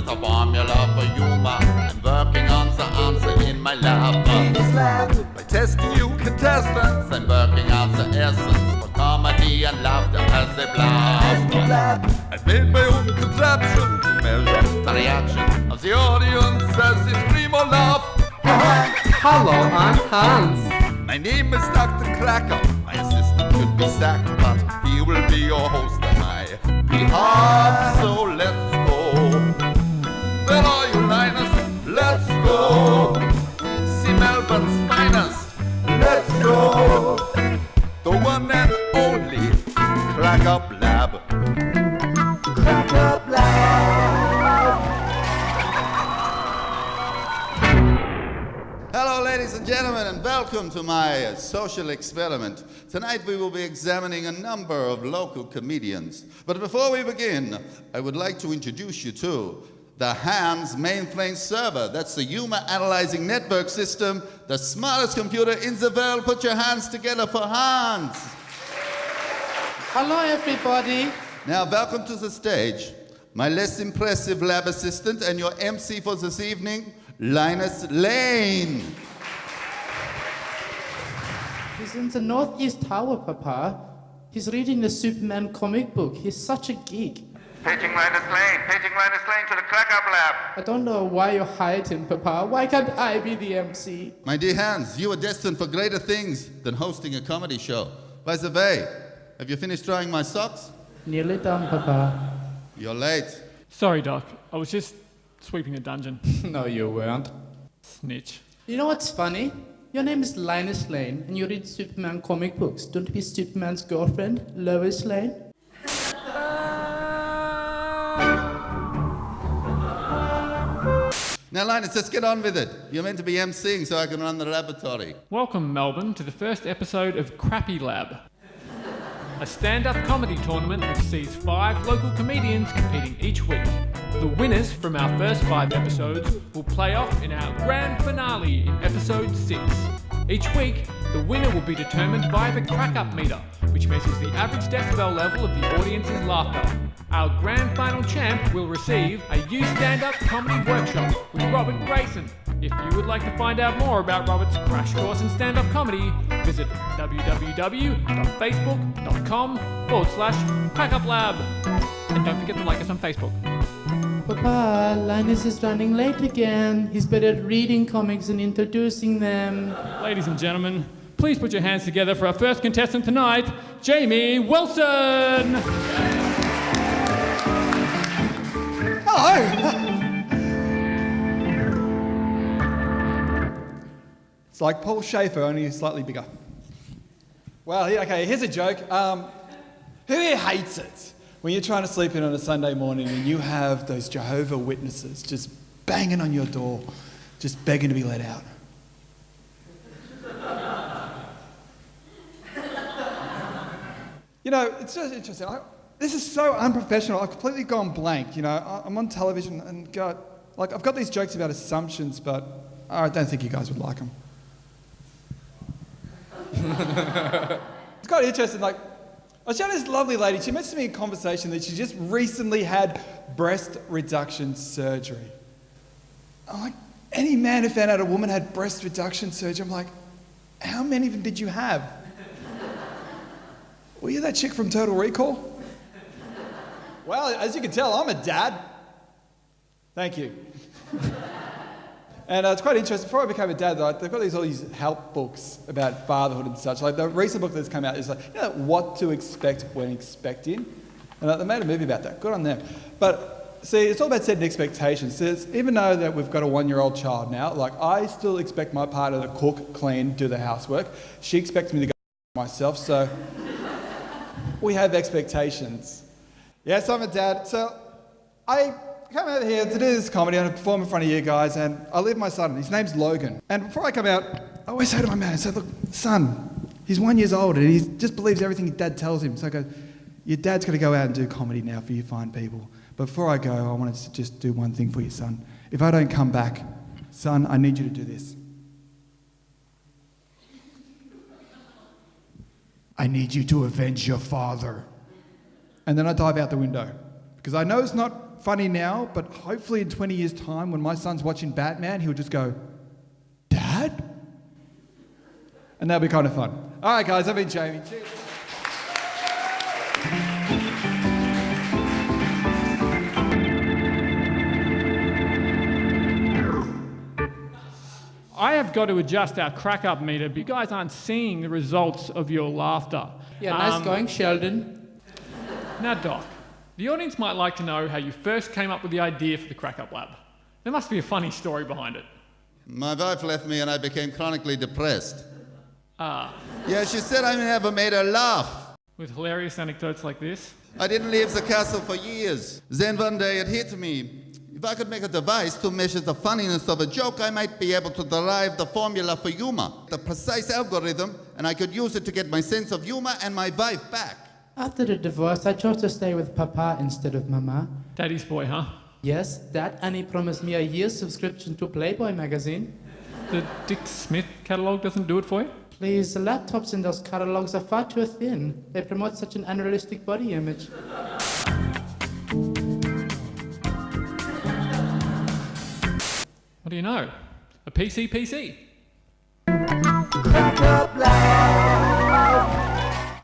a formula for humor. I'm working on the answer in my lab. By testing you contestants, I'm working out the essence for comedy and laughter as they blast. I made my own contraption to measure the reaction of the audience as they scream or laugh. Hello, I'm Hans. My name is Dr. Krackup. My assistant could be sacked, but he will be your host on my behalf. So let's go. Where are you, Linus? Let's go. See Melbourne's finest. Let's go. The one and only Krackup Lab. Krackup Lab. Hello, ladies and gentlemen, and welcome to my social experiment. Tonight we will be examining a number of local comedians. But before we begin, I would like to introduce you to the H.A.N.S mainframe server. That's the humor analyzing network system, the smartest computer in the world. Put your hands together for Hans. Hello, everybody. Now, welcome to the stage, my less impressive lab assistant and your MC for this evening, Linus Lane. He's in the Northeast Tower, Papa. He's reading the Superman comic book. He's such a geek. Paging Linus Lane to the Krackup Lab. I don't know why you hide him, Papa. Why can't I be the MC? My dear Hans, you are destined for greater things than hosting a comedy show. By the way, have you finished drying my socks? Nearly done, Papa. You're late. Sorry, Doc. I was just sweeping a dungeon. No, you weren't. Snitch. You know what's funny? Your name is Linus Lane, and you read Superman comic books. Don't be Superman's girlfriend, Lois Lane? Now, Linus, let's get on with it. You're meant to be emceeing so I can run the laboratory. Welcome, Melbourne, to the first episode of Crappy Lab, a stand-up comedy tournament which sees 5 local comedians competing each week. The winners from our first 5 episodes will play off in our grand finale in episode 6. Each week, the winner will be determined by the Krackup meter, which measures the average decibel level of the audience's laughter. Our grand final champ will receive a You Stand-Up comedy workshop with Robert Grayson. If you would like to find out more about Robert's crash course in stand-up comedy, visit www.facebook.com/crackuplab. And don't forget to like us on Facebook. Papa, Linus is running late again. He's better at reading comics and introducing them. Ladies and gentlemen, please put your hands together for our first contestant tonight, Jamie Wilson! Hello! It's like Paul Schaefer, only slightly bigger. Well, okay, here's a joke. Who here hates it when you're trying to sleep in on a Sunday morning and you have those Jehovah's Witnesses just banging on your door, just begging to be let out? You know, it's just interesting. This is so unprofessional. I've completely gone blank. You know, I'm on television and I've got these jokes about assumptions, but I don't think you guys would like them. It's quite interesting. Like, I was showing this lovely lady. She mentioned to me in conversation that she just recently had breast reduction surgery. I'm like, any man who found out a woman had breast reduction surgery, I'm like, how many of them did you have? Were you that chick from Total Recall? Well, as you can tell, I'm a dad. Thank you. And it's quite interesting. Before I became a dad, they've got all these help books about fatherhood and such. Like the recent book that's come out is like, you know, what to expect when expecting. And they made a movie about that. Good on them. But see, it's all about setting expectations. So even though that we've got a 1-year-old child now, like I still expect my partner to cook, clean, do the housework. She expects me to go myself. So we have expectations. Yes, I'm a dad. So I come out here to do this comedy and perform in front of you guys, and I leave my son. His name's Logan. And before I come out, I always say to my man, I say, look, son, he's 1 year old and he just believes everything his dad tells him. So I go, your dad's going to go out and do comedy now for you fine people. But before I go, I wanted to just do one thing for you, son. If I don't come back, son, I need you to do this. I need you to avenge your father. And then I dive out the window. Because I know it's not funny now, but hopefully in 20 years' time, when my son's watching Batman, he'll just go, Dad? And that'll be kind of fun. All right, guys, I've been Jamie. Cheers. I have got to adjust our Krackup meter, but you guys aren't seeing the results of your laughter. Yeah, nice going, Sheldon. Now, Doc, the audience might like to know how you first came up with the idea for the Krackup Lab. There must be a funny story behind it. My wife left me and I became chronically depressed. Ah, Yeah, she said I never made her laugh. with hilarious anecdotes like this. I didn't leave the castle for years. Then one day it hit me. If I could make a device to measure the funniness of a joke, I might be able to derive the formula for humor, the precise algorithm, and I could use it to get my sense of humor and my wife back. After the divorce, I chose to stay with Papa instead of Mama. Daddy's boy, huh? Yes, Dad, and he promised me a year's subscription to Playboy magazine. The Dick Smith catalogue doesn't do it for you? Please, the laptops in those catalogs are far too thin. They promote such an unrealistic body image. What do you know? A PC. Krackup Lab.